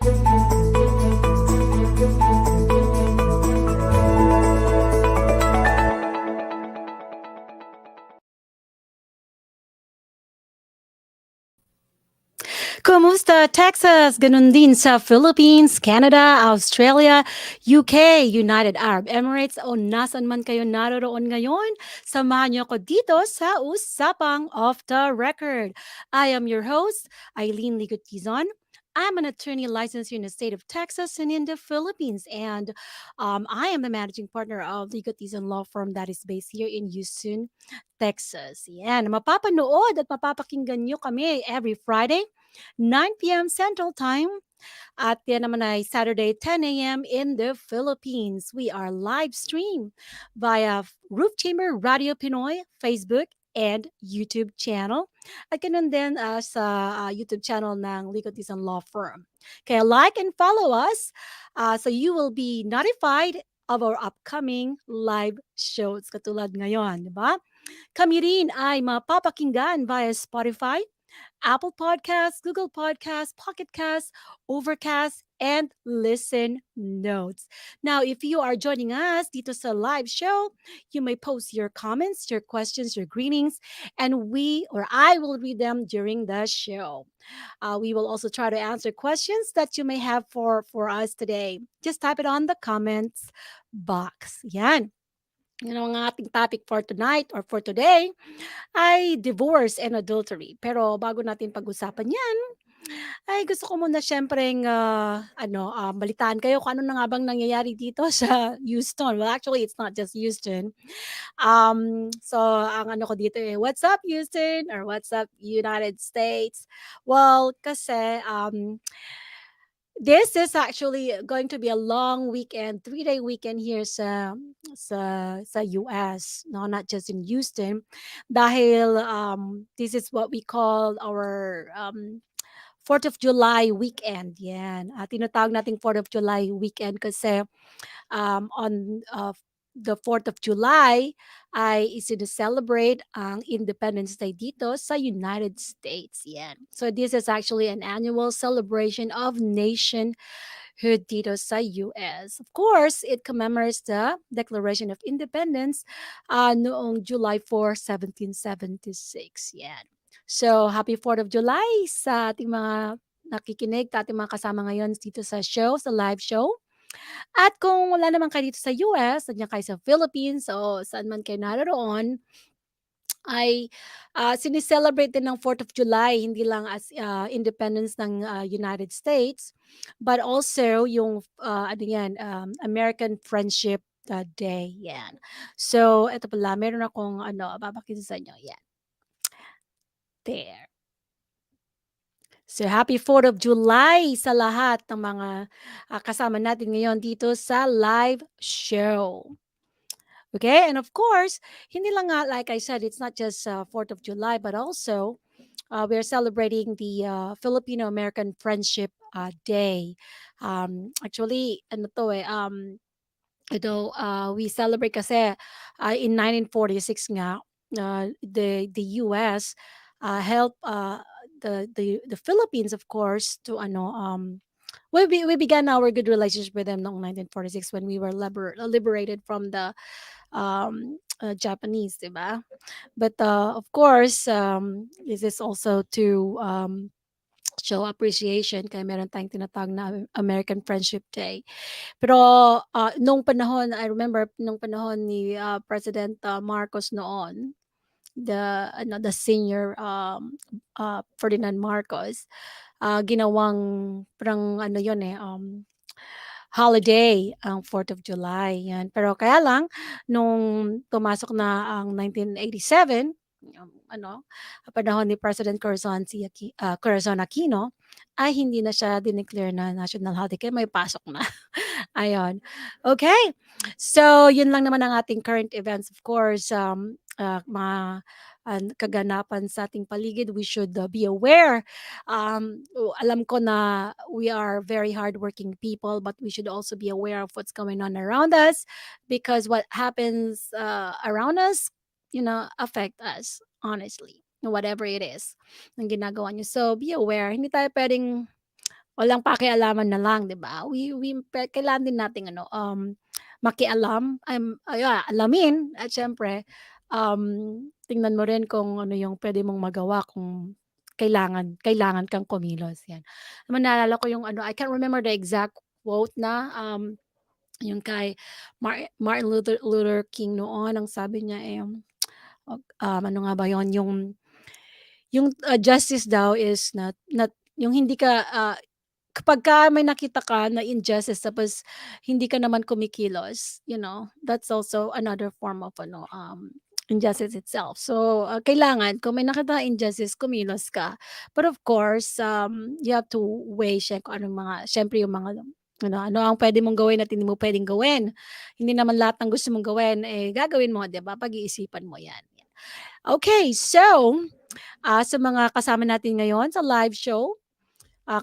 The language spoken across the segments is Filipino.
Kumusta Texas? Ganun din sa Philippines, Canada, Australia, UK, United Arab Emirates o nasan man kayo naroroon ngayon. Samahan niyo ako dito sa Usapang Off the Record. I am your host, Aileen Ligot Dizon. I'm an attorney licensed here in the state of Texas and in the Philippines. And I am the managing partner of Ligot Dizon Law Firm that is based here in Houston, Texas. Yan. Mapapanood at mapapakinggan nyo kami every Friday 9 p.m. Central Time. At yan naman ay Saturday, 10 a.m. in the Philippines. We are live stream via Roof Chamber Radio Pinoy, Facebook, and YouTube channel. At ganun din sa YouTube channel ng Ligot Dizon Law Firm. Kaya like and follow us so you will be notified of our upcoming live shows katulad ngayon, di ba? Kami rin ay mapapakinggan via Spotify, Apple Podcasts, Google Podcasts, Pocket Casts, Overcast, and Listen Notes. Now, if you are joining us dito sa live show, you may post your comments, your questions, your greetings, and we or I will read them during the show. We will also try to answer questions that you may have for us today. Just type it on the comments box. Yan. Yun ang ating topic for tonight or for today ay divorce and adultery. Pero bago natin pag-usapan 'yan, ay gusto ko muna siyempreng, balitaan kayo kung ano na nga bang nangyayari dito sa Houston. Well, actually, it's not just Houston. So ang ano ko dito, "What's up Houston?" or "What's up United States?" Well, kasi, this is actually going to be a long weekend, 3-day weekend here sa US, no, not just in Houston. Dahil this is what we call our 4th of July weekend. Yan. Tinatawag nating 4th of July weekend kasi on the 4th of July ay celebrate ang Independence Day dito sa United States. Yan. So this is actually an annual celebration of nationhood dito sa US. Of course, it commemorates the Declaration of Independence noong July 4, 1776. Yan. So happy 4th of July sa ating mga nakikinig, sa ating mga kasama ngayon dito sa show, sa live show. At kung wala naman kayo dito sa US, nandiyan kayo sa Philippines o saan man kayo naroroon, ay sineselebrate din ng 4th of July, hindi lang as independence ng United States, but also yung American Friendship Day. Yan. So, ito pala, meron akong babakita sa inyo. Yan. There. So, happy 4th of July sa lahat ng mga kasama natin ngayon dito sa live show. Okay, and of course, hindi lang nga, like I said, it's not just 4th of July, but also we're celebrating the Filipino-American Friendship Day. Actually, ano to we celebrate kasi in 1946 nga, the US helped the Philippines, of course, to we began our good relationship with them noong 1946 when we were liberated from the Japanese, diba? But of course, this is also to show appreciation kaya meron tayong tinatawag na American Friendship Day. Pero nung panahon, I remember nung panahon ni President Marcos noon, the senior Ferdinand Marcos, ginawang parang holiday ang 4th of July, yan. Pero kaya lang nung pumasok na ang 1987, panahon ni President Corazon Aquino, ay hindi na siya dineclare na national holiday kaya may pasok na. Ayun. Okay. So, yun lang naman ang ating current events. Of course, mga kaganapan sa ating paligid, we should be aware. Alam ko na we are very hardworking people, but we should also be aware of what's going on around us because what happens around us, affect us, honestly, whatever it is, ng ginagawa nyo. So, be aware. Hindi tayo pwedeng walang pakialaman na lang, 'di ba? Kailangan din nating ano, makialam, alamin at siyempre, tingnan mo rin kung ano yung puwede mong magawa kung kailangan kailangan kang kumilos, yan. Naman naalala ko yung ano, I can't remember the exact quote na, yung kay Martin Luther King noon, ang sabi niya, ano nga ba yun, yung justice daw is not yung hindi ka, kapagka may nakita ka na injustice tapos hindi ka naman kumikilos, that's also another form of ano, injustice itself. So, kailangan kung may nakita kang injustice kumilos ka. But of course, you have to weigh kung anong mga siyempre yung mga ano ang puwede mong gawin at hindi mo puwedeng gawin. Hindi naman lahat ng gusto mong gawin, gagawin mo, 'di ba? Pag-iisipan mo 'yan. Okay, so, sa mga kasama natin ngayon sa live show,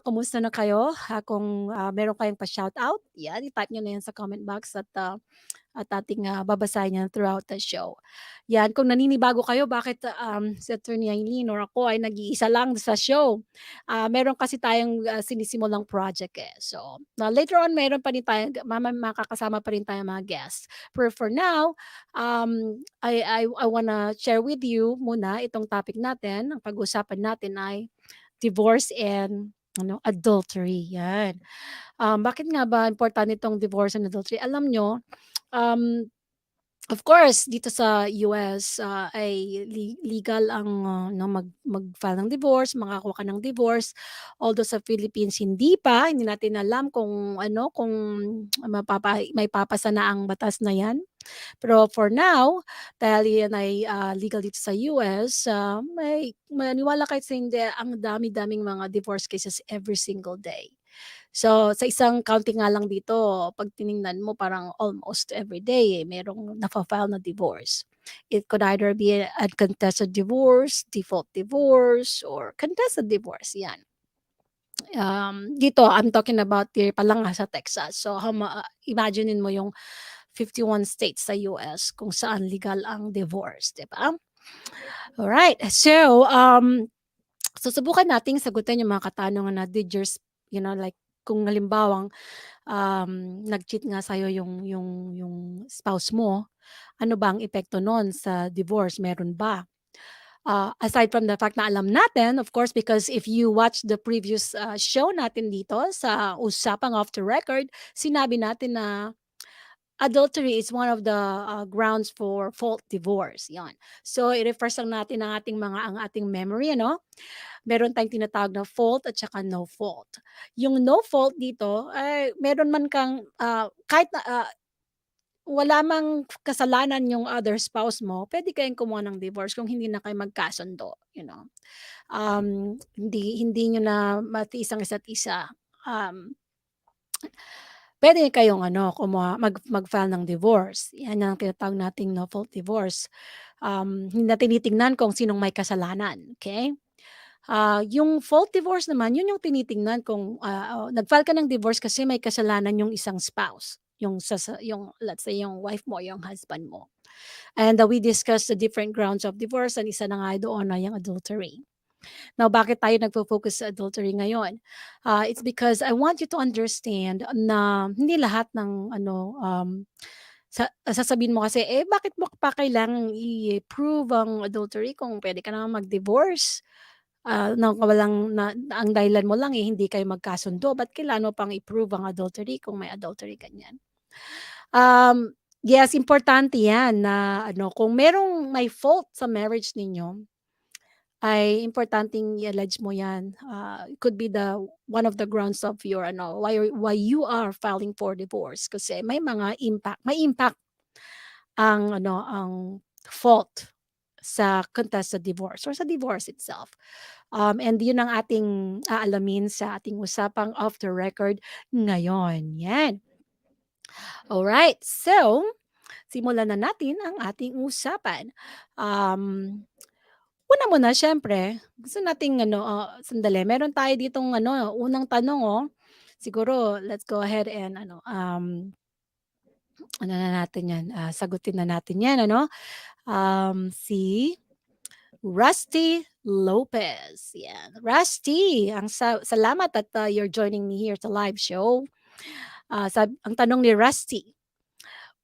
kumusta na kayo? Kung, meron kayong pa-shoutout, 'yan i-type niyo na 'yan sa comment box at ating, babasahin 'yan throughout the show. 'Yan, kung naninibago kayo bakit, si Attorney Aileen or ako ay nag-iisa lang sa show, meron kasi tayong, sinisimulang project, eh. So, later on meron pa rin tayong makakasama pa rin tayong mga guests. Pero for now, I wanna share with you muna itong topic natin. Ang pag-uusapan natin ay divorce and ano, adultery, 'yan. Bakit nga ba importante itong divorce and adultery? Alam niyo, um, of course dito sa US, ay legal ang, 'no, mag-file ng divorce, makakuha ka ng divorce. Although sa Philippines hindi natin alam kung ano, kung maipapasa na ang batas na 'yan. Pero for now, dahil yan ay, legal dito sa US, maniwala kayo sa hindi, ang dami-daming mga divorce cases every single day. So, sa isang county nga lang dito, 'pag tiningnan mo parang almost every day, merong nafa-file na divorce. It could either be a uncontested divorce, default divorce, or contested divorce, 'yan. Dito I'm talking about here pa lang sa Texas. So, imaginin mo yung 51 states sa US kung saan legal ang divorce, 'di ba? Alright, so, susubukan nating sagutin yung mga katanungan na did your like kung halimbawang, nag-cheat nga sa'yo yung spouse mo, ano ba ang epekto nun sa divorce, meron ba? Aside from the fact na alam natin, of course, because if you watch the previous, show natin dito sa Usapang Off the Record, sinabi natin na adultery is one of the, grounds for fault divorce, 'yon. So, i-refresh lang natin ang ating memory ano, meron tayong tinatawag na fault at saka no fault. Yung no fault dito ay meron man kang, kahit na, wala mang kasalanan yung other spouse mo, puwede kayong kumuha ng divorce kung hindi na kayo magkasundo. Hindi hindi niyo na matiis ang isa't isa. Puwede kayong ano, mag-file ng divorce, 'yan ang tinatawag nating no fault divorce. Hindi na tinitingnan kung sinong may kasalanan, okey? Yung fault divorce naman, yun yung tinitingnan kung, nag-file ka ng divorce kasi may kasalanan yung isang spouse, yung let's say yung wife mo, yung husband mo. And, we discussed the different grounds of divorce and isa na nga doon ay yung adultery. Now, bakit tayo nagfo-focus sa adultery ngayon? It's because I want you to understand na hindi lahat ng ano, sasabihin mo kasi, bakit mo pa kailangang i-prove ang adultery kung puwede ka namang mag-divorce? Na walang ang dahilan mo lang, hindi kayo magkasundo, ba't kailangan mo pang i-prove ang adultery kung may adultery, ganyan. Yes, importante 'yan na ano, kung merong may fault sa marriage ninyo, ay importanteng i-allege mo 'yan. It could be one of the grounds of your ano, why you are filing for divorce kasi may impact ang ano, ang fault sa contested divorce or sa divorce itself. And 'yun ang ating aalamin sa ating usapang off the record ngayon, 'yan. Alright, so simulan na natin ang ating usapan. Um Una muna siyempre, gusto nating ano, sandali meron tayo ditong ano, unang tanong, oh. Siguro let's go ahead and ano, ano na natin 'yan, sagutin na natin 'yan ano. Si Rusty Lopez. Yan. Rusty, salamat at you're joining me here sa live show. Ang tanong ni Rusty,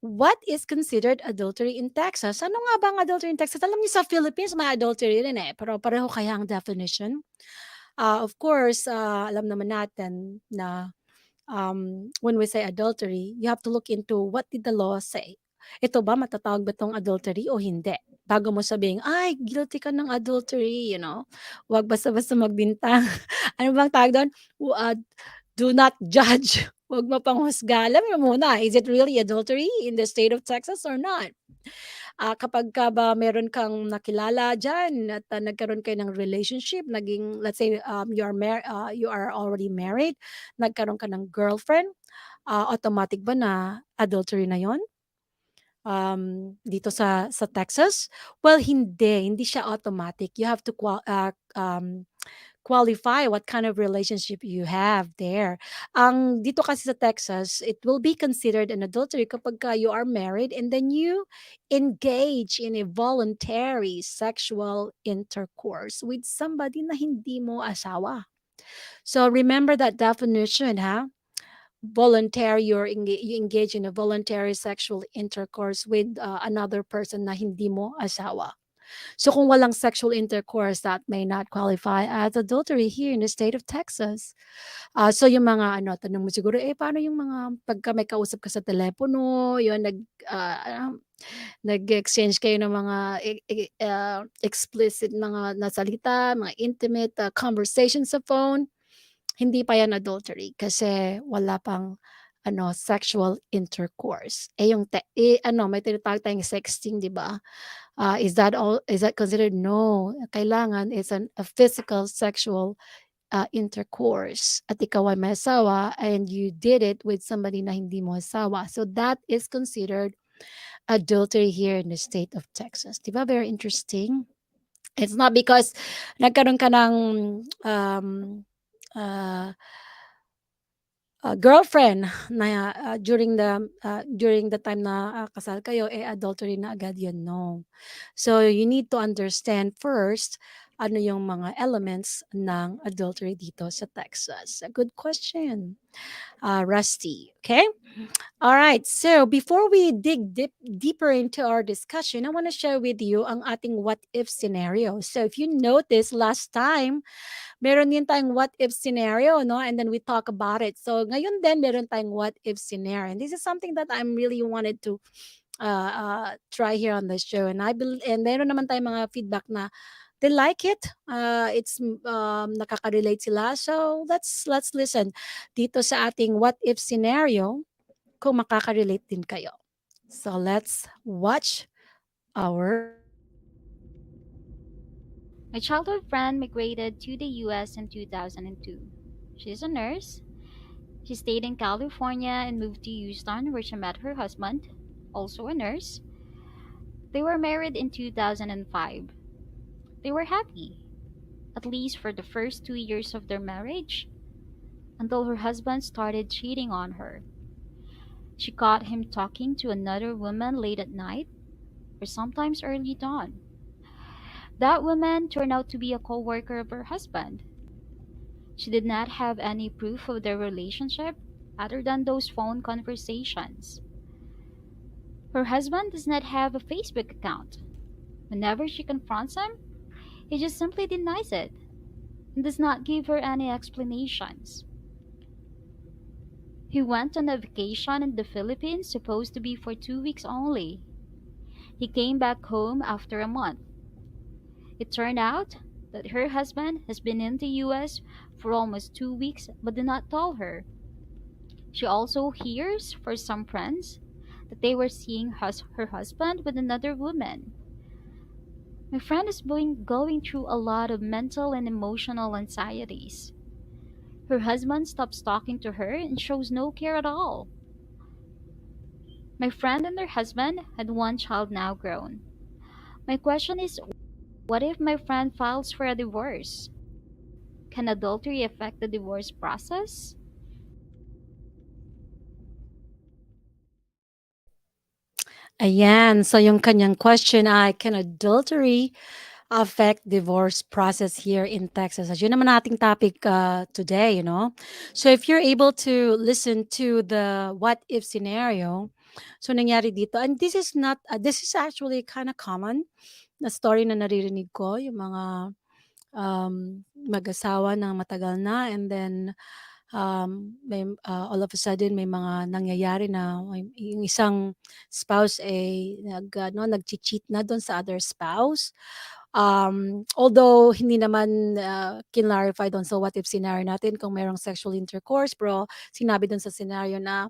what is considered adultery in Texas? Ano nga ba ang adultery in Texas? Alam niyo sa Philippines may adultery rin eh, pero pareho kaya ang definition? Of course, alam naman natin na when we say adultery, you have to look into what did the law say. Ito ba matatawag ba 'tong adultery o hindi? Bago mo sabihin, "Ay, guilty ka ng adultery," you know? Huwag basta-basta magbintang. Ano bang tawag do'n? Do not judge. Huwag mapanghusga. Alam mo muna, is it really adultery in the state of Texas or not? Kapagka ba meron kang nakilala diyan at, nagkaroon kayo ng relationship, naging let's say, you are already married, nagkaroon ka ng girlfriend, automatic ba na adultery na 'yon? Dito sa Texas? Well, hindi siya automatic. You have to qualify what kind of relationship you have there. Dito kasi sa Texas, it will be considered an adultery kapagka you are married and then you engage in a voluntary sexual intercourse with somebody na hindi mo asawa. So remember that definition, ha? Voluntary, you engage in a voluntary sexual intercourse with another person na hindi mo asawa. So kung walang sexual intercourse, that may not qualify as adultery here in the state of Texas. So yung mga ano, tanong mo siguro, paano yung mga pagka may kausap ka sa telepono, yun nag-exchange kayo ng mga explicit mga na salita, mga intimate conversation sa phone, hindi pa yan adultery kasi wala pang ano, sexual intercourse. Yung ano, may tinatawag tayong sexting, 'di ba? Is that considered? No, kailangan it's a physical sexual, intercourse at ikaw ay may asawa and you did it with somebody na hindi mo asawa. So that is considered adultery here in the state of Texas. 'Di ba very interesting? It's not because nagkaroon ka ng, um, uh girlfriend na, during the time na, kasal kayo, adultery na agad yun, no. So, you need to understand first, ano yung mga elements ng adultery dito sa Texas. A good question, Rusty, okay? Alright, so before we dig deeper into our discussion, I wanna share with you ang ating what if scenario. So, if you notice last time meron din tayong what if scenario, no? And then we talk about it. So ngayon din meron tayong what if scenario. And this is something that I'm really wanted to try here on the show. And and meron naman tayong mga feedback na they like it. It's nakaka-relate sila. So let's listen dito sa ating what if scenario kung makaka-relate din kayo. So let's watch our My childhood friend migrated to the US in 2002. She's a nurse. She stayed in California and moved to Houston where she met her husband, also a nurse. They were married in 2005. They were happy, at least for the first 2 years of their marriage, until her husband started cheating on her. She caught him talking to another woman late at night or sometimes early dawn. That woman turned out to be a co-worker of her husband. She did not have any proof of their relationship other than those phone conversations. Her husband does not have a Facebook account. Whenever she confronts him, he just simply denies it and does not give her any explanations. He went on a vacation in the Philippines, supposed to be for 2 weeks only. He came back home after a month. It turned out that her husband has been in the US for almost 2 weeks but did not tell her. She also hears from some friends that they were seeing her husband with another woman. My friend is going through a lot of mental and emotional anxieties. Her husband stops talking to her and shows no care at all. My friend and her husband had one child now grown. My question is, what if my friend files for a divorce? Can adultery affect the divorce process? Ayan, so yung kanyang question ay, can adultery affect divorce process here in Texas. As yun naman ating topic today, you know. So if you're able to listen to the what if scenario, so nangyari dito, and this is not, this is actually kind of common na story na naririnig ko, yung mga mag-asawa na matagal na, and then may, all of a sudden may mga nangyayari na yung isang spouse ay nag-cheat na doon sa other spouse. Although hindi naman kinlarify doon sa what if scenario natin kung merong sexual intercourse, pero sinabi doon sa scenario na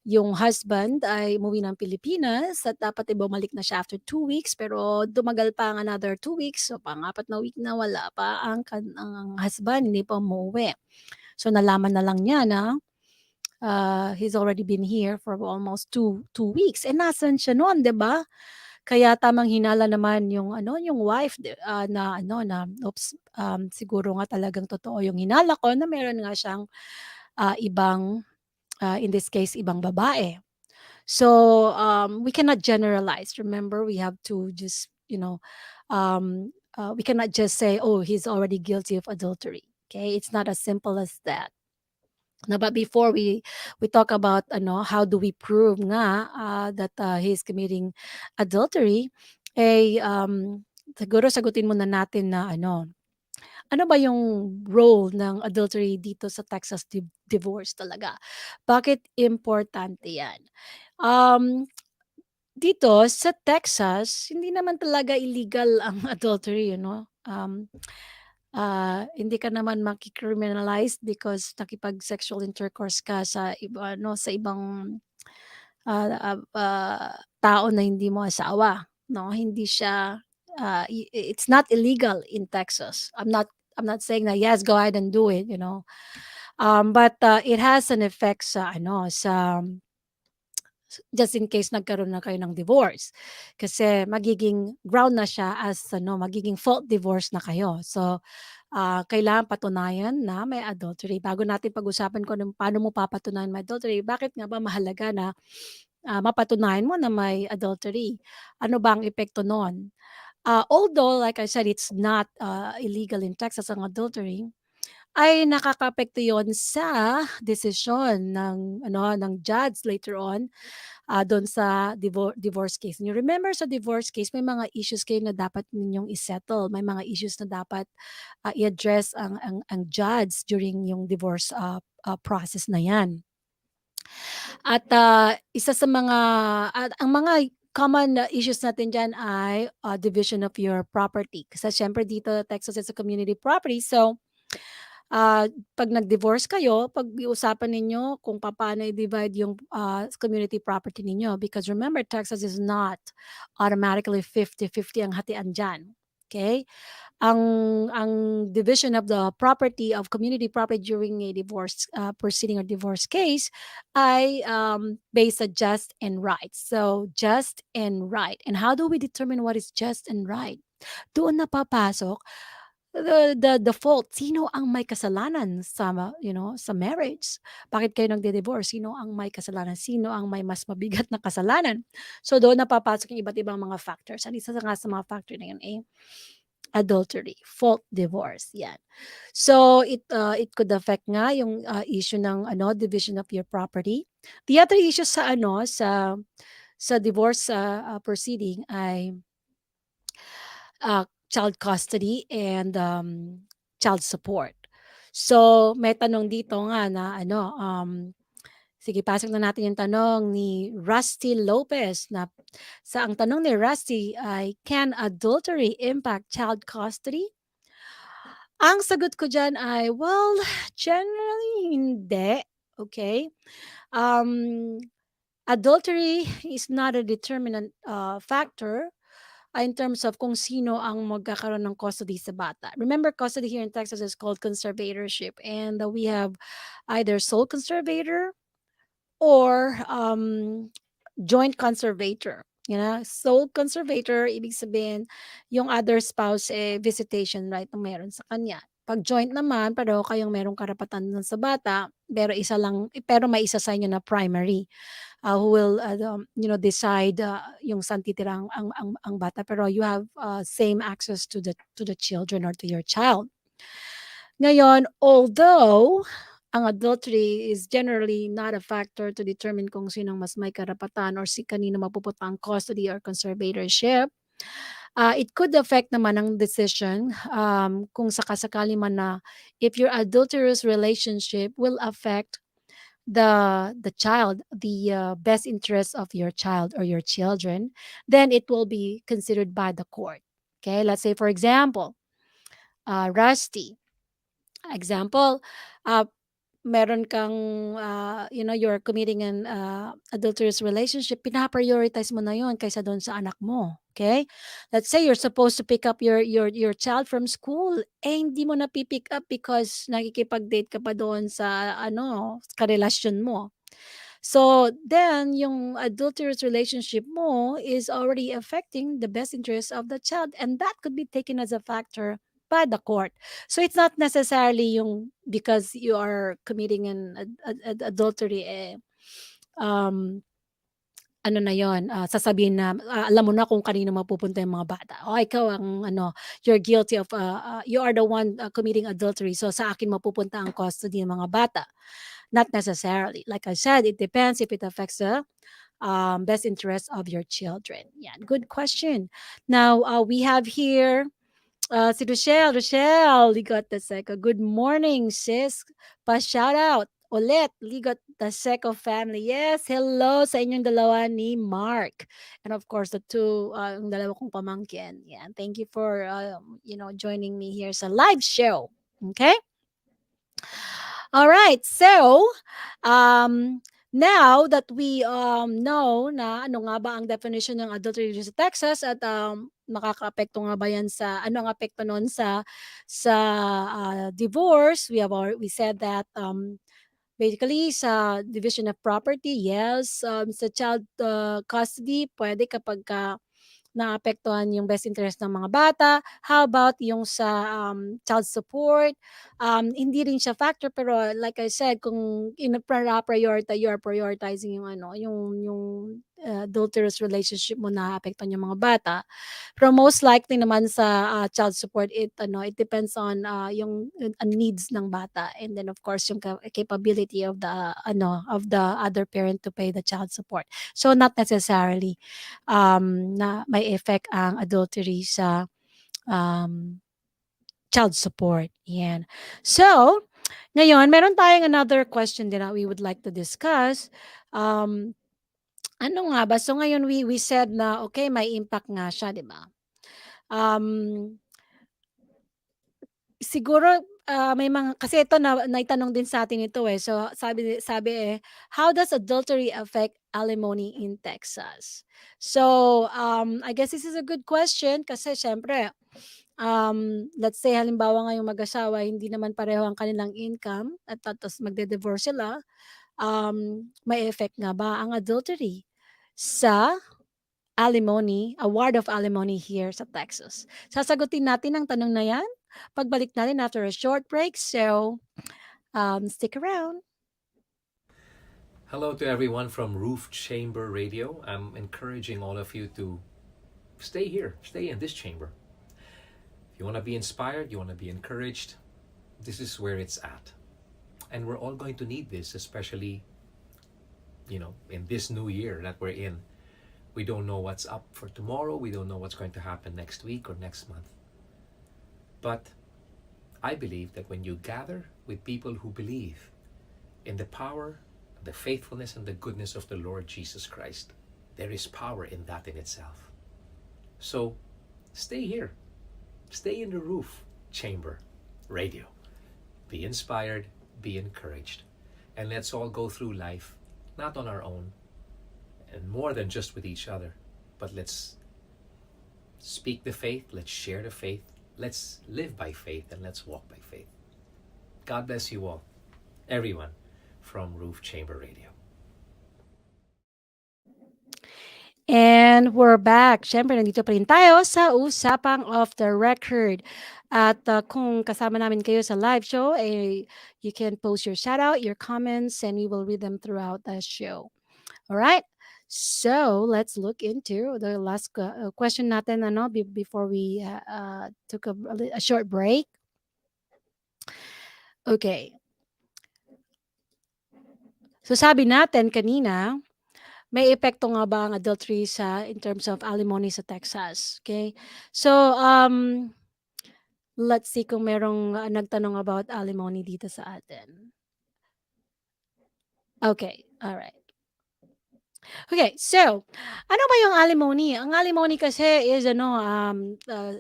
yung husband ay umuwi ng Pilipinas at dapat ay bumalik na siya after 2 weeks, pero tumagal pa ang another 2 weeks. So pang-apat na week na wala pa ang husband, hindi pa umuwi. So nalaman na lang niya na he's already been here for almost two weeks. Eh nasan siya noon, 'di ba? Kaya tamang hinala naman yung yung wife na oops, siguro nga talagang totoo yung hinala ko na meron nga siyang ibang, in this case ibang babae. So we cannot generalize. Remember, we have to just we cannot just say, oh, he's already guilty of adultery. Okay, it's not as simple as that. No, but before we talk about how do we prove nga that he's committing adultery, siguro sagutin muna natin na ano ba yung role ng adultery dito sa Texas divorce talaga? Bakit importante 'yan? Um, Dito sa Texas, hindi naman talaga illegal ang adultery, hindi ka naman maki-criminalized because nakipag-sexual intercourse ka sa iba sa ibang, tao na hindi mo asawa, 'no? Hindi siya, it's not illegal in Texas. I'm not saying na, "Yes, go ahead and do it." But, it has an effect sa sa just in case nagkaroon na kayo ng divorce. Kasi magiging ground na siya as magiging fault divorce na kayo. So, kailangan patunayan na may adultery. Bago natin pag-usapan kung paano mo papatunayan may adultery, bakit nga ba mahalaga na mapatunayan mo na may adultery? Ano ba ang epekto nun? Although, like I said, it's not illegal in Texas ang adultery, ay nakakaapekto yon sa desisyon ng judge later on do'n sa divorce case niyo. Remember sa divorce case may mga issues kayo na dapat ninyong i-settle, may mga issues na dapat, i-address ang judge during yung divorce, process na 'yan. At, isa sa mga at ang mga common na issues natin diyan ay, division of your property. Kasi siyempre dito Texas is a community property, so 'pag nag-divorce kayo, pag-uusapan ninyo kung papaano i-divide yung, community property ninyo because remember Texas is not automatically 50-50 ang hatian diyan, okay? Ang ang division of the property of community property during a divorce, proceeding or divorce case ay, based sa just and right. So, just and right. And how do we determine what is just and right? Doon na papasok the fault. Sino ang may kasalanan sa sa marriage? Bakit kayo nagdi-divorce? Sino ang may kasalanan? Sino ang may mas mabigat na kasalanan? So doon na papasok yung iba't ibang mga factors. At isa nga sa mga factor na yun, adultery, fault divorce, 'yan. So it could affect nga yung, issue ng division of your property. The other issue sa sa divorce, proceeding ay child custody and, child support. So, may tanong dito nga na sige pasok na natin yung tanong ni Rusty Lopez na ang tanong ni Rusty ay, "Can adultery impact child custody?" Ang sagot ko diyan ay, well, generally hindi, okay? Um, Adultery is not a determinant, factor in terms of kung sino ang magkakaroon ng custody sa bata. Remember, custody here in Texas is called conservatorship, and we have either sole conservator or joint conservator. Sole conservator, ibig sabihin, yung other spouse, visitation right na meron sa kanya. Pag joint naman, pareho kayong merong karapatan dun sa bata, pero isa lang, pero may isa sa inyo na primary. who will decide yung saan titira ang bata, pero you have same access to the children or to your child. Ngayon, although ang adultery is generally not a factor to determine kung sinong mas may karapatan or si kanino mapupunta ang custody or conservatorship, it could affect naman ang decision, kung sakasakali man na if your adulterous relationship will affect the child, the best interest of your child or your children, then it will be considered by the court. Okay, let's say for example, Rusty. Example, uh, meron kang, you're committing an adulterous relationship, pina-prioritize mo na yon kaysa doon sa anak mo. Okay? Let's say you're supposed to pick up your child from school, hindi mo na pipick up because nakikipag-date ka pa doon sa karelasyon mo. So then, yung adulterous relationship mo is already affecting the best interest of the child, and that could be taken as a factor by the court. So it's not necessarily yung because you are committing an adultery, um, ano na yon, sasabihin na alam mo na kung kanino mapupunta yung mga bata. O ikaw ang you're guilty of, you are the one committing adultery. So sa akin mapupunta ang custody ng mga bata. Not necessarily. Like I said, it depends if it affects the best interest of your children. Yeah, good question. Now we have here si Rochelle. Rochelle, Ligot Seco. Good morning, sis. Pa-shout out ulit, Ligot Seco family. Yes, hello sa inyong dalawa ni Mark. And of course, the two, yung dalawa kong pamangkin. Yeah, thank you for, joining me here sa live show. Okay? All right. So, now that we know na ano nga ba ang definition ng adultery dito sa Texas at makakaapekto nga ba yan sa ano ang apekto noon sa divorce, we said that basically sa division of property, yes, sa child custody pwede kapag naapektuhan yung best interest ng mga bata. How about yung sa child support? Hindi rin siya factor, pero like I said, kung prioritize, you are prioritizing yung yung adulterous relationship mo, naapektuhan yung mga bata. Pero most likely naman sa child support, it depends on yung needs ng bata, and then of course yung capability of the other parent to pay the child support. So not necessarily na may effect ang adultery sa child support. Yan. So, ngayon, meron tayong another question din that we would like to discuss. Ano nga ba? So, ngayon, we said na, okay, may impact nga siya, di ba? Siguro, may mga, kasi ito naitanong din sa atin ito eh. So, sabi how does adultery affect alimony in Texas? So, I guess this is a good question kasi syempre, let's say halimbawa ngayong mag-asawa, hindi naman pareho ang kanilang income at tapos magde-divorce sila, may effect nga ba ang adultery sa alimony, award of alimony here sa Texas? Sasagutin natin ang tanong na yan pagbalik natin after a short break. So, stick around. Hello to everyone from Roof Chamber Radio. I'm encouraging all of you to stay here, stay in this chamber. If you want to be inspired, you want to be encouraged, this is where it's at. And we're all going to need this, especially, in this new year that we're in. We don't know what's up for tomorrow. We don't know what's going to happen next week or next month. But I believe that when you gather with people who believe in the power, the faithfulness, and the goodness of the Lord Jesus Christ, there is power in that in itself. So stay here. Stay in the Roof Chamber Radio. Be inspired, be encouraged, and let's all go through life, not on our own, and more than just with each other, but let's speak the faith, let's share the faith, let's live by faith, and let's walk by faith. God bless you all, everyone from Roof Chamber Radio. And we're back. Siyempre, nandito pa rin tayo sa Usapang Off the Record. At kung kasama namin kayo sa live show, you can post your shout out, your comments, and we will read them throughout the show. All right. So let's look into the last question natin before we took a short break. Okay. So sabi natin kanina, may epekto nga ba ang adultery in terms of alimony sa Texas? Okay. So let's see kung merong nagtanong about alimony dito sa atin. Okay. All right. Okay, so ano ba yung alimony? Ang alimony kasi is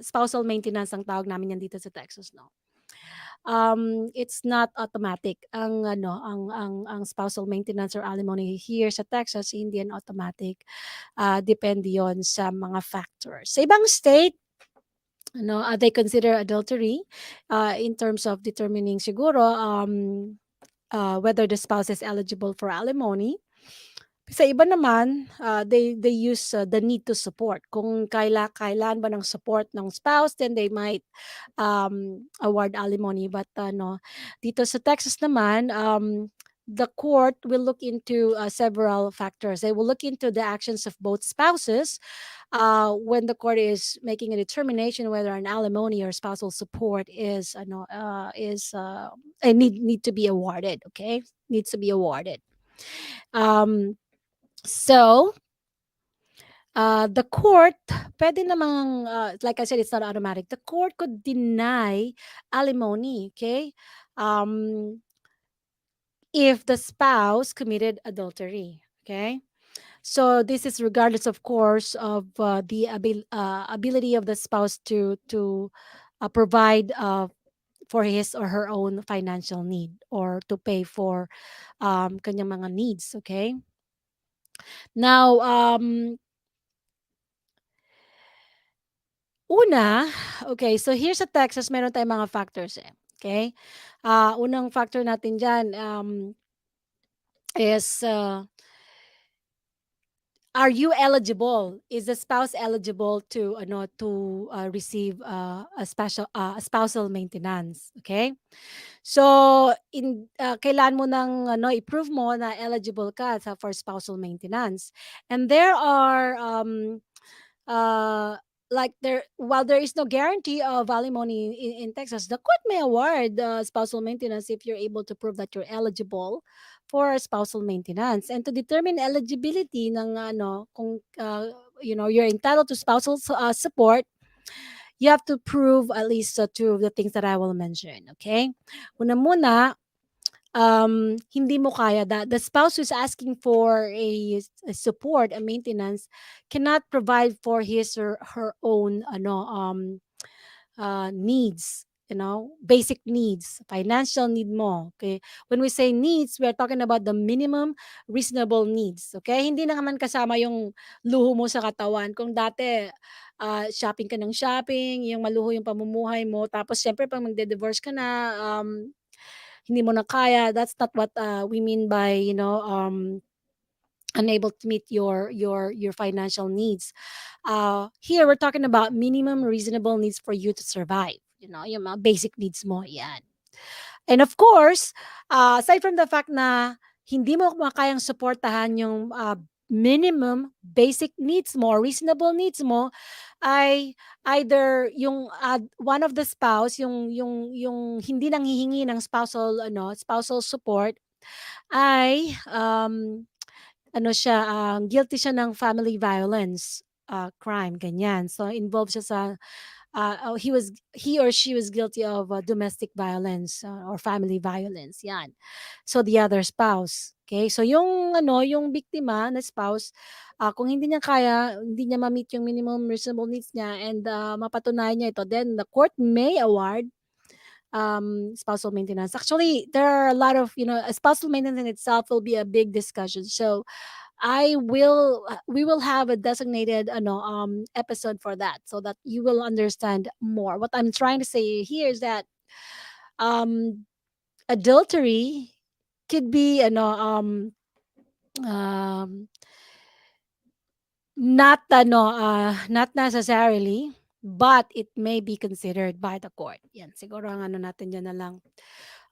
spousal maintenance ang tawag namin yan dito sa Texas, no. It's not automatic ang spousal maintenance or alimony here sa Texas, hindi yan automatic. Depende yon sa mga factors. Sa ibang state, they consider adultery in terms of determining siguro whether the spouse is eligible for alimony. Sa iba naman, they use the need to support. Kung kailan ba ng support ng spouse, then they might award alimony. But dito sa Texas naman, the court will look into several factors. They will look into the actions of both spouses when the court is making a determination whether an alimony or spousal support is need to be awarded. Okay, needs to be awarded. So, the court, pwede namang, like I said, it's not automatic. The court could deny alimony, okay? If the spouse committed adultery, okay? So this is regardless, of course, of the ability of the spouse to provide for his or her own financial need or to pay for kanyang mga needs, okay? Now, una, okay, so here sa Texas, meron tayong mga factors eh. Okay? Unang factor natin dyan is are you eligible? Is the spouse eligible to receive a spousal maintenance? Okay? So kailan mo nang i-prove mo na eligible ka for spousal maintenance. And there are while there is no guarantee of alimony in Texas, the court may award spousal maintenance if you're able to prove that you're eligible for spousal maintenance. And to determine eligibility ng kung you're entitled to spousal support, you have to prove at least two of the things that I will mention. Okay, una muna, hindi mo kaya, the spouse who's asking for a support, a maintenance, cannot provide for his or her own needs, basic needs, financial need mo. Okay, when we say needs, we're talking about the minimum reasonable needs. Okay, hindi na naman kasama yung luho mo sa katawan. Kung dati shopping ka ng shopping, yung maluho yung pamumuhay mo, tapos syempre pag magde-divorce ka na, hindi mo na kaya. That's not what we mean by unable to meet your financial needs. Here we're talking about minimum reasonable needs for you to survive. Yung mga basic needs mo, yan. And of course, aside from the fact na hindi mo makayang suportahan yung minimum basic needs mo, reasonable needs mo, ay either yung one of the spouse, yung hindi nanghihingi ng spousal support, ay guilty siya ng family violence crime, ganyan. So involved siya sa he or she was guilty of domestic violence or family violence, yan. So the other spouse, okay? So yung biktima na spouse, kung hindi niya kaya, hindi niya ma-meet yung minimum reasonable needs niya, and mapatunayan niya ito, then the court may award spousal maintenance. Actually, there are a lot of, spousal maintenance in itself will be a big discussion. So we will have a designated episode for that, so that you will understand more. What I'm trying to say here is that adultery could be not necessarily, but it may be considered by the court. Yan, siguro ang natin dyan na lang.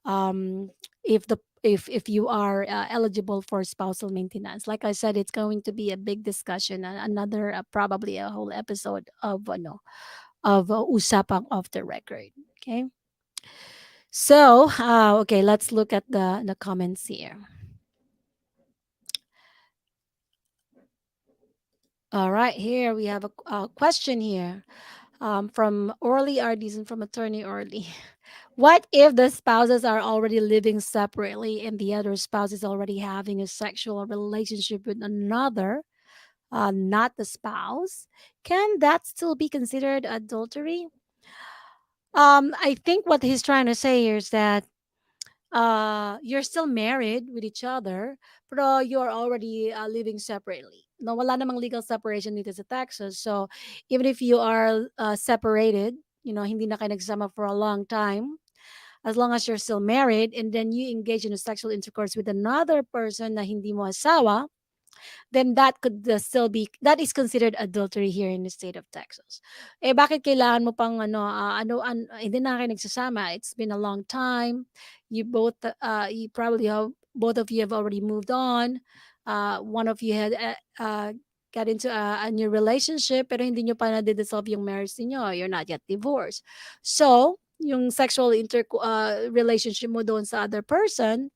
um, if you are eligible for spousal maintenance. Like I said, it's going to be a big discussion, another probably a whole episode of usapang off the record. Okay, so okay, let's look at the comments here. All right, here we have a question here from Orly R. Dizon, from attorney Orly. What if the spouses are already living separately and the other spouse is already having a sexual relationship with another, not the spouse? Can that still be considered adultery? I think what he's trying to say here is that you're still married with each other, pero you're already living separately. No, wala namang legal separation dito sa Texas. So, even if you are separated, hindi na kayo nagsama for a long time, as long as you're still married and then you engage in a sexual intercourse with another person na hindi mo asawa, then that could still be, that is considered adultery here in the state of Texas. Eh bakit kailangan mo pang hindi na kayo nagsasama? It's been a long time. You probably have, both of you have already moved on. One of you had got into a new relationship pero hindi nyo pa na-dissolve yung marriage niyo. You're not yet divorced. So, yung sexual relationship mo doon sa other person,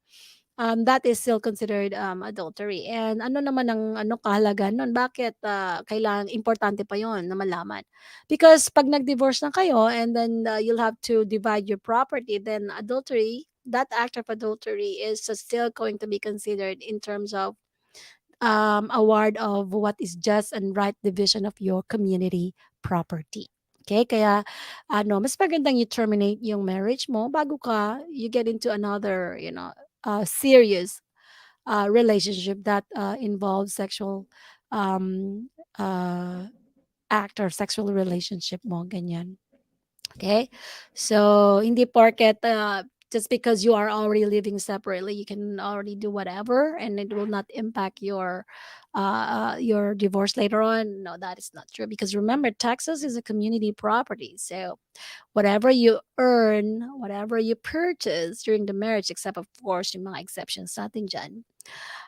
that is still considered adultery. And ano naman ang kahalagahan nun? Bakit kailangan importante pa yon na malaman? Because pag nag-divorce na kayo and then you'll have to divide your property, then adultery, that act of adultery is still going to be considered in terms of award of what is just and right division of your community property. Okay, kaya mas magandang you terminate yung marriage mo bago you get into another, serious relationship that involves sexual um, uh, act or sexual relationship mo, ganyan. Okay? So, hindi porket just because you are already living separately, you can already do whatever and it will not impact your divorce later on. No, that is not true because remember, Texas is a community property. So, whatever you earn, whatever you purchase during the marriage, except of course yung mga exceptions natin dyan,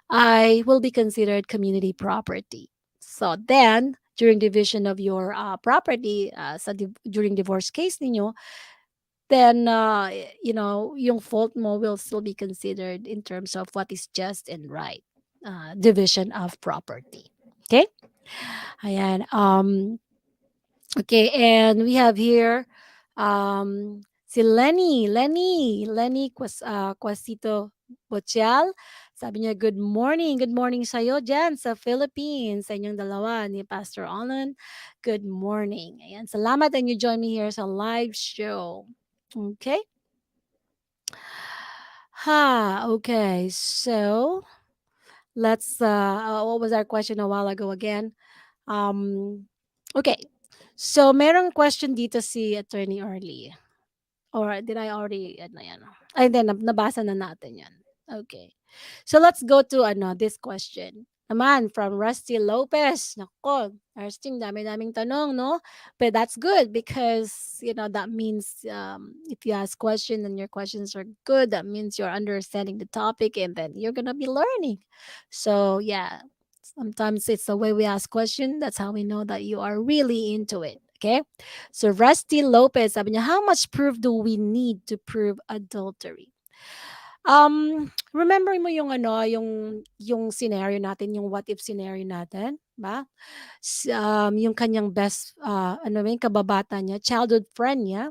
I will be considered community property. So then, during division of your property, during divorce case ninyo, then yung fault mo will still be considered in terms of what is just and right, division of property. Okay, ayan. Okay, and we have here si Lenny Quasito Bochial. Sabi niya, good morning sa'yo dyan sa Philippines, sa inyong dalawa ni Pastor Alan. Good morning. Ayan, salamat and you join me here sa live show. Okay. Okay, so let's what was our question a while ago again? Okay. So, merong question dito si Attorney Orly. Or did I already, yan. Ay, then, nabasa na natin yan. Okay. So, let's go to, this question. Naman, from Rusty Lopez. Nako, Rusty, dami-daming tanong, no? But that's good because, that means if you ask questions and your questions are good, that means you're understanding the topic and then you're going to be learning. So, yeah. Sometimes it's the way we ask questions. That's how we know that you are really into it. Okay? So Rusty Lopez, sabi niya, how much proof do we need to prove adultery? Remember mo yung yung scenario natin, yung what if scenario natin, ba? Yung kanyang best yung kababata niya, childhood friend niya,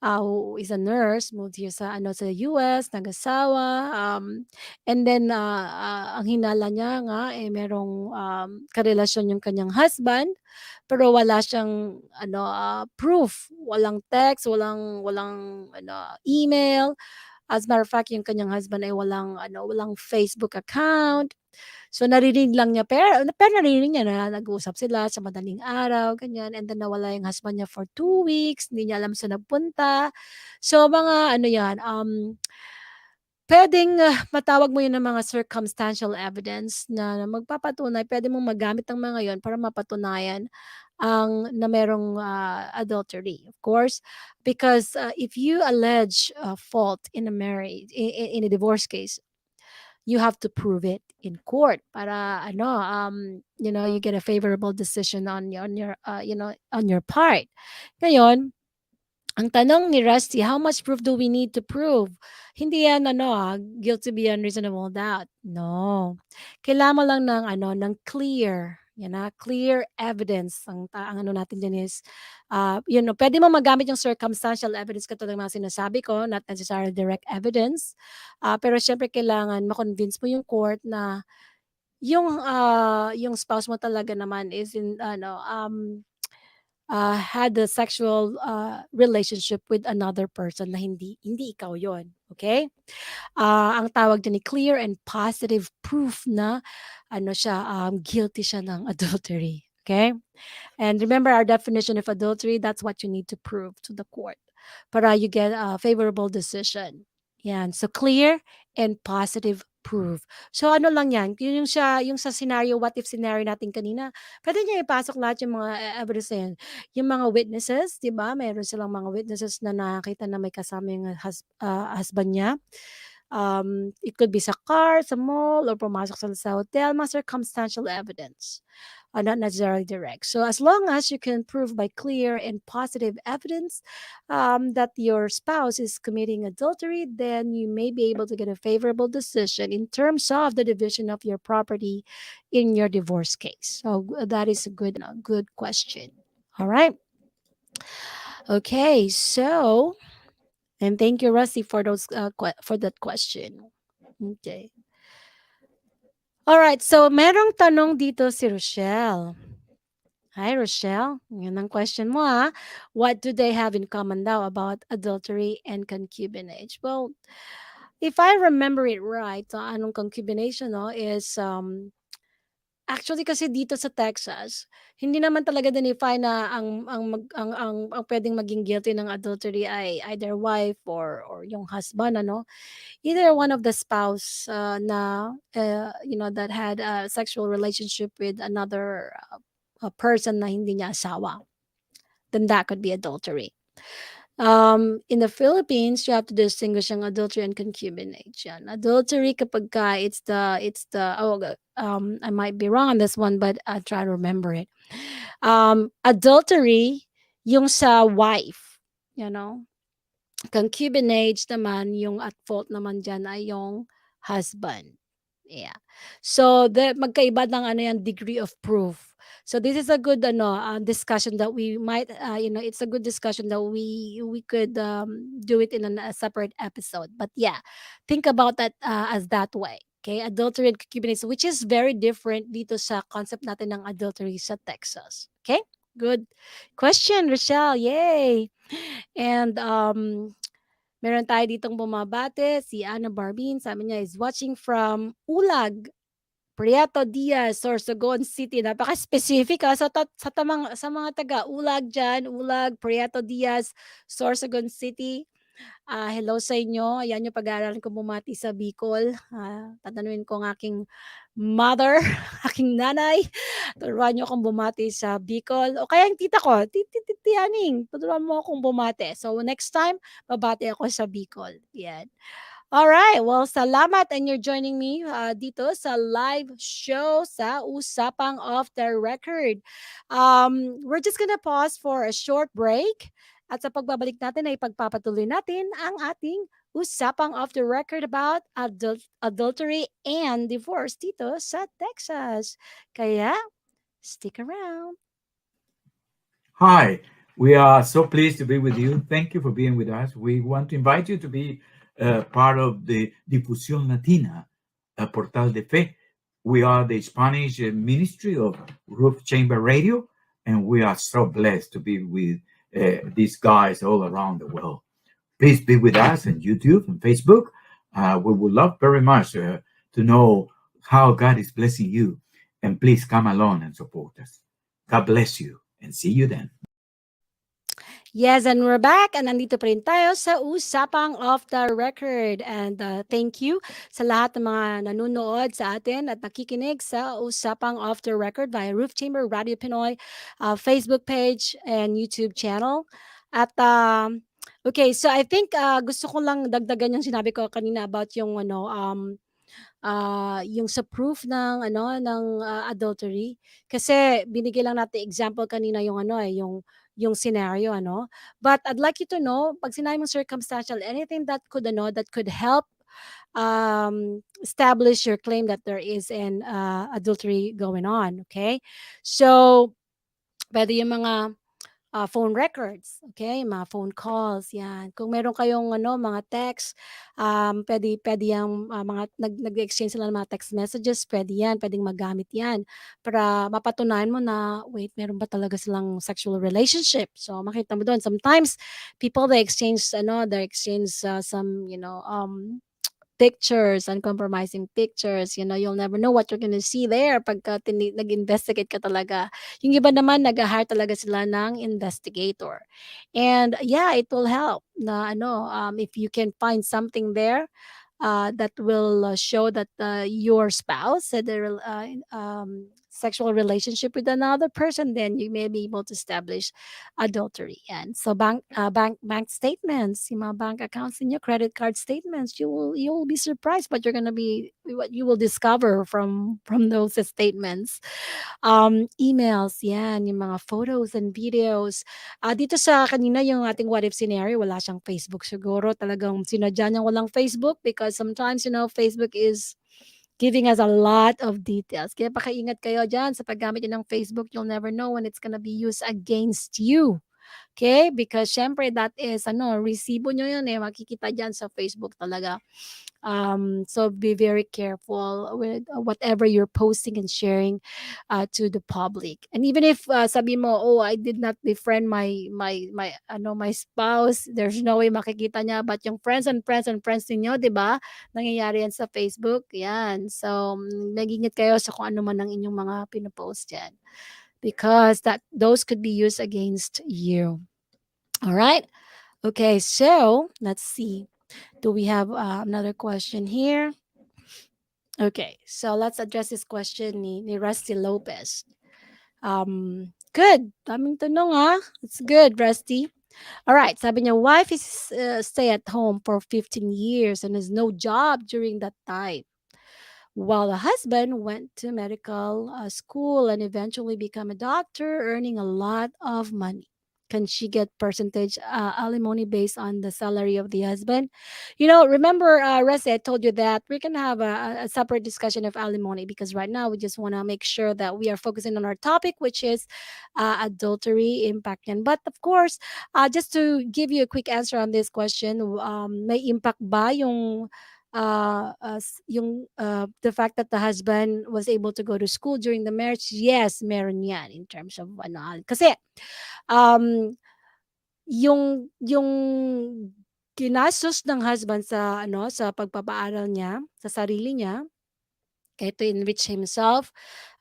who is a nurse, moved here sa sa US, nag-asawa, and then ang hinala niya nga merong karelasyon yung kanyang husband, pero wala siyang proof, walang text, walang email. As a matter of fact, yung kanyang husband ay walang Facebook account. So naririnig lang niya, pero naririnig niya na nag-uusap sila sa madaling araw, ganyan. And then nawala yung husband niya for 2 weeks, hindi niya alam saan nagpunta. So mga yan, pwedeng matawag mo yun ng mga circumstantial evidence na magpapatunay, pwede mong magamit ang mga yon para mapatunayan na merong adultery. Of course, because if you allege fault in a marriage, in a divorce case, you have to prove it in court para you get a favorable decision on your part. Ngayon, ang tanong ni Rusty, how much proof do we need to prove? Hindi yan guilty beyond reasonable doubt. No. Kailangan mo lang ng clear, clear evidence. Ang ano natin dyan is, pwede mo magamit yung circumstantial evidence katulad ng mga sinasabi ko, not necessarily direct evidence. Pero syempre kailangan ma-convince mo yung court na yung spouse mo talaga naman is had a sexual relationship with another person na hindi ikaw yon, okay? Ang tawag din ni clear and positive proof na guilty siya ng adultery, okay? And remember our definition of adultery, that's what you need to prove to the court para you get a favorable decision. Yan. So clear and positive proof. So ano lang yan, yung sa scenario, what if scenario natin kanina, pwede niya ipasok lahat yung mga evidence na yan. Yung mga witnesses, di ba? Meron silang mga witnesses na nakakita na may kasama yung husband niya. It could be sa car, sa mall, or pumasok sa hotel, mga circumstantial evidence. Not necessarily direct. So as long as you can prove by clear and positive evidence that your spouse is committing adultery, then you may be able to get a favorable decision in terms of the division of your property in your divorce case. So that is a good question. All right. Okay. So, and thank you, Rusty, for for that question. Okay. All right. So merong tanong dito si Rochelle. Hi, Rochelle. Yan ang question mo, ha? What do they have in common daw about adultery and concubinage? Well, if I remember it right, anong concubination is actually kasi dito sa Texas, hindi naman talaga dinefine na ang pwedeng maging guilty ng adultery ay either wife or yung husband, either one of the spouse that had a sexual relationship with another a person na hindi niya asawa, then that could be adultery. In the Philippines, you have to distinguish ang adultery and concubinage. Yan. Adultery kapag it's the I might be wrong on this one, but I'll try to remember it. Adultery yung sa wife, concubinage naman yung at fault naman dyan ay yung husband. Yeah. So magkaiba ng yan degree of proof. So this is a good discussion that we might it's a good discussion that we could do it in a separate episode. But yeah, think about that as that way. Okay, adultery and concubinage, which is very different dito sa concept natin ng adultery sa Texas. Okay? Good question, Rochelle. Yay. And meron tayo ditong bumabate, si Ana Barbin, sabi niya is watching from Ulag, 𝘥𝘱𝘰𝘶, Sorsogon City. Napaka-specific sa mga taga-Ulag dyan. Ulag, 𝘥𝘱𝘰𝘶, Sorsogon City. Hello sa inyo. Ayan yung pag-aaralan ko bumati sa Bicol. Tatanungin ko ang aking mother, aking nanay. Turuan nyo akong bumati sa Bicol. O kaya yung tita ko, Titi Aning, turuan mo akong bumati. So next time, babati ako sa Bicol. Yan. All right. Well, salamat and you're joining me dito sa live show sa Usapang Off the Record. We're just gonna pause for a short break. At sa pagbabalik natin ay pagpapatuloy natin ang ating Usapang Off the Record about adultery and divorce dito sa Texas. Kaya, stick around. Hi, we are so pleased to be with you. Thank you for being with us. We want to invite you to be part of the Difusión Latina, Portal de Fe. We are the Spanish ministry of Roof Chamber Radio, and we are so blessed to be with these guys all around the world. Please be with us on YouTube and Facebook. We would love very much to know how God is blessing you, and please come along and support us. God bless you, and see you then. Yes, and we're back and nandito pa rin tayo sa Usapang Off the Record. And thank you sa lahat ng mga nanonood sa atin at nakikinig sa Usapang Off the Record via Roof Chamber Radio Pinoy Facebook page and YouTube channel. At okay, so I think gusto ko lang dagdagan yung sinabi ko kanina about yung yung sa proof ng adultery kasi binigay lang natin example kanina yung yung scenario but I'd like you to know pag sinabi mong circumstantial anything that could that could help establish your claim that there is an adultery going on, okay? So pwede yung mga phone records, okay? Mga phone calls, yan. Kung meron kayong mga text, pwede yung mga nag-exchange sila ng mga text messages, pwede yan, pwedeng magamit yan para mapatunayan mo na, wait, meron ba talaga silang sexual relationship? So, makita mo doon. Sometimes, people, they exchange some, pictures, uncompromising pictures, you'll never know what you're gonna see there pagka nag-investigate ka talaga. Yung iba naman nag-hire talaga sila ng investigator. And yeah, it will help na if you can find something there that will show that your spouse had sexual relationship with another person, then you may be able to establish adultery. And so bank statements, yung mga bank accounts in your credit card statements, you will be surprised what you will discover from those statements. Emails, yan, yung mga photos and videos. Dito sa kanina yung ating what if scenario, wala siyang Facebook siguro. Talagang sinadya niyang walang Facebook because sometimes, Facebook is giving us a lot of details. Kaya pakaingat kayo dyan sa paggamit niyo ng Facebook. You'll never know when it's gonna be used against you. Okay? Because syempre that is, resibo nyo yun eh. Makikita dyan sa Facebook talaga. So be very careful with whatever you're posting and sharing to the public. And even if sabi mo, oh, I did not befriend my spouse, there's no way makikita niya, but yung friends and friends and friends niyo, 'di ba? Nangyayari yan sa Facebook. Yan. So nag-ingat kayo sa kung ano man ang inyong mga pinopost diyan. Because those could be used against you. All right? Okay, so let's see. Do we have another question here? Okay, so let's address this question ni Rusty Lopez. Good. Daming tanong It's good, Rusty. All right, sabi niya, wife is stay at home for 15 years and has no job during that time, while the husband went to medical school and eventually become a doctor, earning a lot of money. Can she get percentage alimony based on the salary of the husband? Remember, Resi, I told you that we can have a separate discussion of alimony because right now we just want to make sure that we are focusing on our topic, which is adultery impact. But of course, just to give you a quick answer on this question, may impact ba the fact that the husband was able to go to school during the marriage? Yes, meron yan in terms of kasi um yung ginastos ng husband sa pagpapaaral niya sa sarili niya, kaya to enrich himself,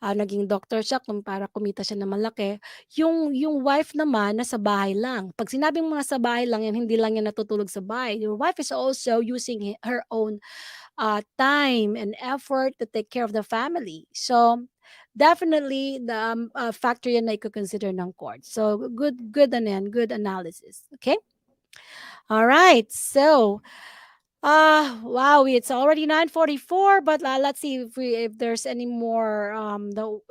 naging doctor siya para kumita siya ng malaki. Yung wife naman nasa bahay lang. Pag sinabing mga sa bahay lang yan, hindi lang yan natutulog sa bahay. Your wife is also using her own time and effort to take care of the family. So definitely the factor yan na i-consider ng court. So good good analysis. Okay? All right. So wow, it's already 9:44, but let's see if there's any more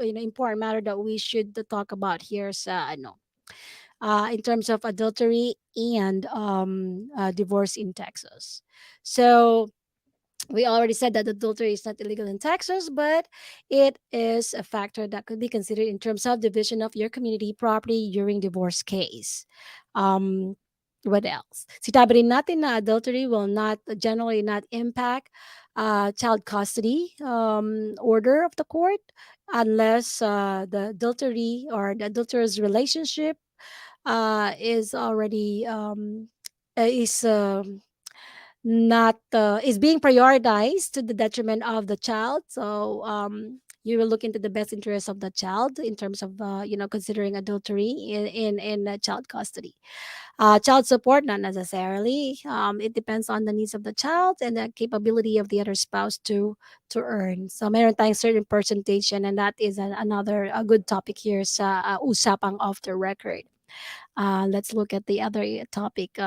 important matter that we should talk about here sa in terms of adultery and divorce in Texas. So we already said that adultery is not illegal in Texas, but it is a factor that could be considered in terms of division of your community property during divorce case. Um, what else? Sinabi rin natin na adultery will not generally not impact child custody order of the court unless the adultery or the adulterous relationship is already is not is being prioritized to the detriment of the child. So you will look into the best interest of the child in terms of considering adultery in child custody. Child support, not necessarily. It depends on the needs of the child and the capability of the other spouse to earn. So meron tayong certain percentage, and that is another a good topic here sa usapang off the record. Let's look at the other topic.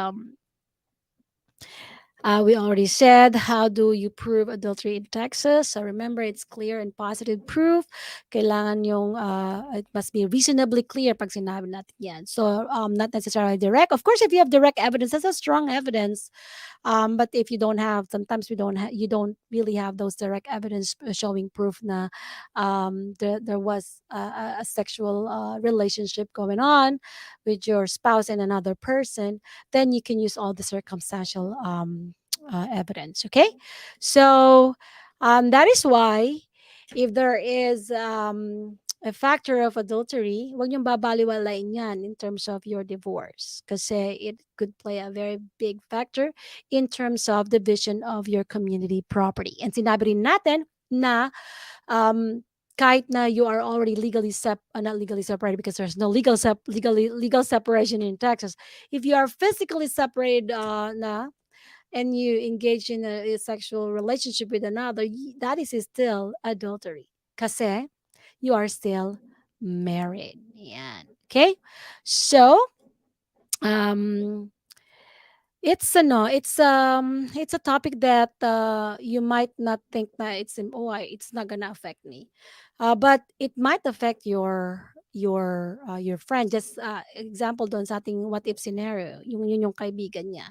We already said, how do you prove adultery in Texas? So remember, it's clear and positive proof. Kailangan yung, it must be reasonably clear pag sinabi natin yan. So not necessarily direct. Of course, if you have direct evidence, that's a strong evidence. But if you don't have, sometimes you don't really have those direct evidence showing proof na there was a sexual relationship going on with your spouse and another person, then you can use all the circumstantial evidence. Okay, so that is why if there is a factor of adultery, wag niyong babaliwalain yan in terms of your divorce, kasi it could play a very big factor in terms of division of your community property. And sinabi rin natin na kahit na you are already not legally separated, because there's no legal separation in Texas. If you are physically separated na and you engage in a sexual relationship with another, that is still adultery. Kasi you are still married. Yan. Okay? So, it's it's a topic that you might not think that it's not gonna affect me, but it might affect your friend. Just example doon sa ating what if scenario, yun yung kaibigan niya.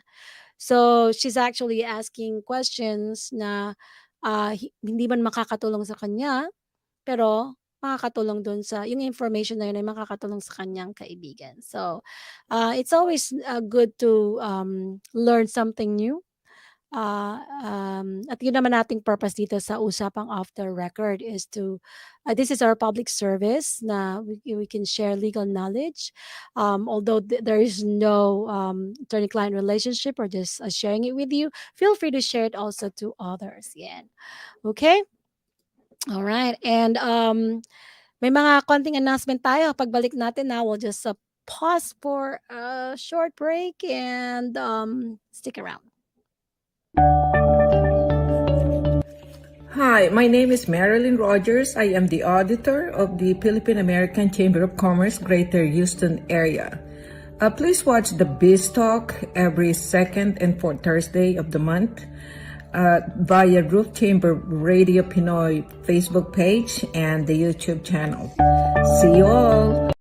So she's actually asking questions na hindi man makakatulong sa kanya, pero makakatulong dun sa yung information na yun ay makakatulong sa kanyang kaibigan. So, it's always good to learn something new. At yun naman nating purpose dito sa Usapang Off the Record is to, this is our public service na we can share legal knowledge. Although there is no attorney-client relationship, or just sharing it with you, feel free to share it also to others. Yan. Okay? All right. And may mga konting announcement tayo. Pagbalik natin na, we'll just pause for a short break and stick around. Hi, my name is Marilyn Rogers. I am the auditor of the Philippine American Chamber of Commerce, Greater Houston area. Please watch the Biz Talk every second and fourth Thursday of the month via Roof Chamber Radio Pinoy Facebook page and the YouTube channel. See you all!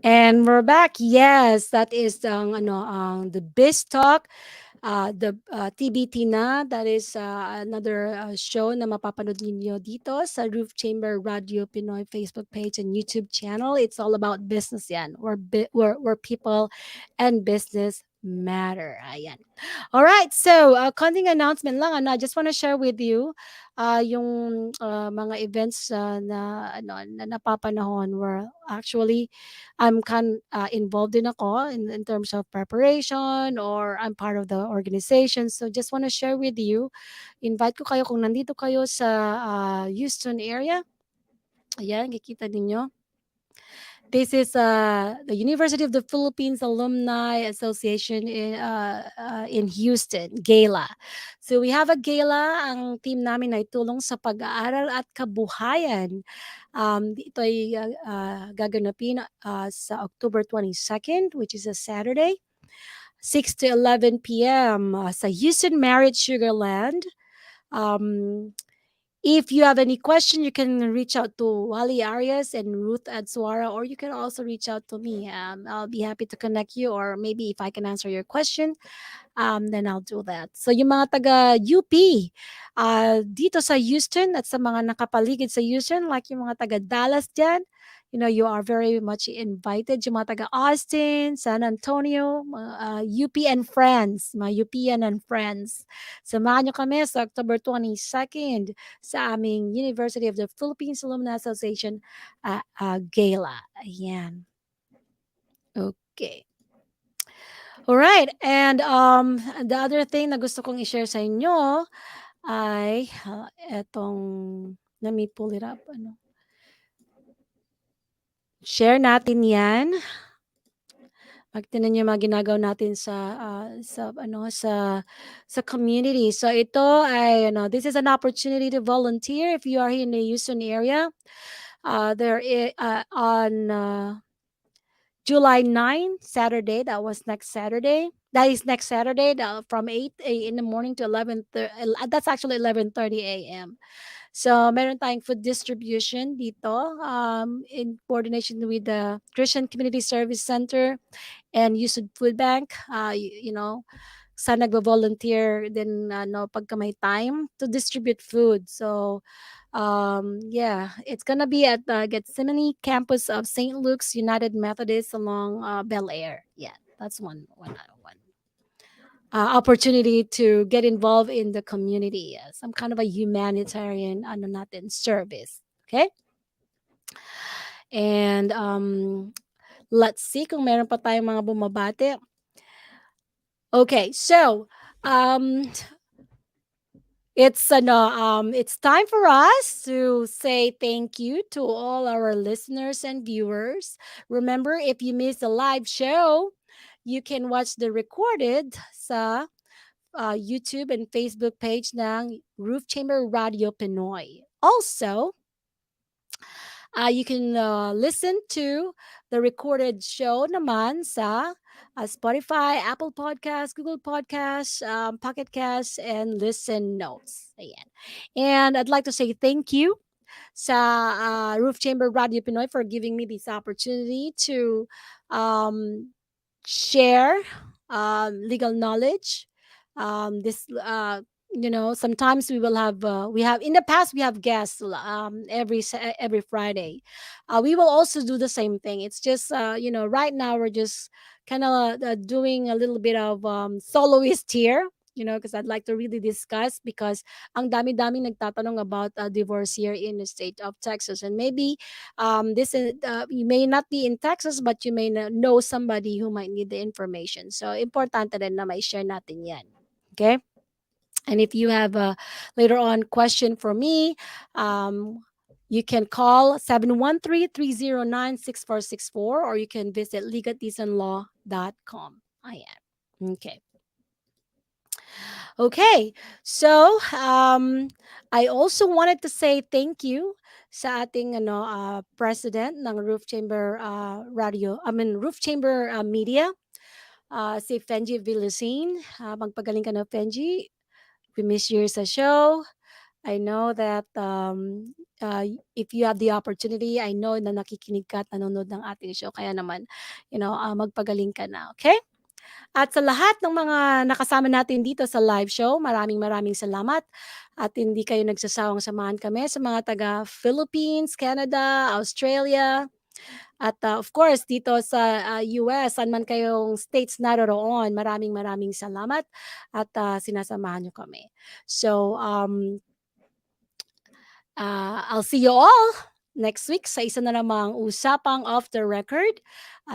And we're back. Yes, that is the Biz Talk. The TBT na, that is another show na mapapanood ninyo dito sa Roof Chamber Radio Pinoy Facebook page and YouTube channel. It's all about business yan, where people and business matter. Ayan. All right, so konting announcement lang. I just want to share with you yung mga events na napapanahon where actually I'm involved in ako in terms of preparation, or I'm part of the organization. So just want to share with you. Invite ko kayo kung nandito kayo sa Houston area. Ayan, kikita ninyo. This is the University of the Philippines Alumni Association in Houston, gala. So we have a gala. Ang team namin ay tulong sa pag-aaral at kabuhayan. Ito ay gaganapin sa October 22nd, which is a Saturday, 6 to 11 p.m. Sa Houston Marriott Sugarland. If you have any question, you can reach out to Wally Arias and Ruth Adsuara, or you can also reach out to me. I'll be happy to connect you, or maybe if I can answer your question, then I'll do that. So yung mga taga UP, dito sa Houston at sa mga nakapaligid sa Houston, like yung mga taga Dallas dyan, you are very much invited. Yung mga taga Austin, San Antonio, UP and friends, mga UPian and friends. Samahan nyo kami sa October 22nd sa aming University of the Philippines Alumni Association gala. Ayan. Okay. Alright, and the other thing na gusto kong i-share sa inyo ay etong Let me pull it up. Share natin yan. Tignan niyo mga ginagawa natin sa community. So ito ay this is an opportunity to volunteer if you are here in the Houston area. On July 9, Saturday, that was next Saturday. That is next Saturday from 8 in the morning to 11:30. That's actually 11:30 a.m. So meron tayong food distribution dito in coordination with the Christian Community Service Center and USAID Food Bank. Sana nagvo-volunteer din pagka may time to distribute food. So yeah, it's gonna be at the Gethsemane campus of St. Luke's United Methodist along Bel Air. Yeah, that's one opportunity to get involved in the community. Some kind of a humanitarian service. Okay? And let's see kung meron pa tayong mga bumabati. Okay, so it's time for us to say thank you to all our listeners and viewers. Remember, if you missed the live show, you can watch the recorded sa YouTube and Facebook page ng Roof Chamber Radio Pinoy. Also, you can listen to the recorded show naman sa Spotify, Apple Podcasts, Google Podcasts, Pocket Casts, and Listen Notes. Ayan. And I'd like to say thank you sa Roof Chamber Radio Pinoy for giving me this opportunity to share legal knowledge. Sometimes we have in the past we have guests every Friday. We will also do the same thing. It's just right now we're just kind of doing a little bit of soloist here. Because I'd like to really discuss, because ang dami-dami nagtatanong about divorce here in the state of Texas, and maybe this is you may not be in Texas, but you may know somebody who might need the information. So importante din na may share natin yan. Okay. And if you have a later on question for me, you can call 713-309-6464, or you can visit LigotDizonLaw.com. Okay. Okay, so I also wanted to say thank you sa ating president ng Roof Chamber Roof Chamber Media, si 𝘱𝘰𝘲 Villacine. Magpagaling ka na, 𝘱𝘰𝘲. We miss you sa show. I know that if you have the opportunity, I know na nakikinig ka at nanonood ng ating show. Kaya naman, magpagaling ka na, okay? At sa lahat ng mga nakasama natin dito sa live show, maraming salamat. At hindi kayo nagsasawang samahan kami sa mga taga Philippines, Canada, Australia. At of course, dito sa US, saan man kayong states naroroon, maraming salamat at sinasamahan nyo kami. So, I'll see you all next week sa isa na namang Usapang Off the Record.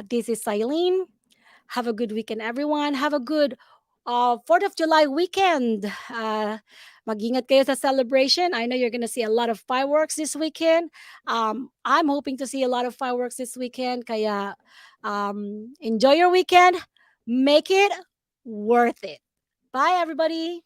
This is Aileen. Have a good weekend, everyone. Have a good 4th of July weekend. Mag-ingat kayo sa celebration. I know you're gonna see a lot of fireworks this weekend. I'm hoping to see a lot of fireworks this weekend. Kaya enjoy your weekend. Make it worth it. Bye, everybody.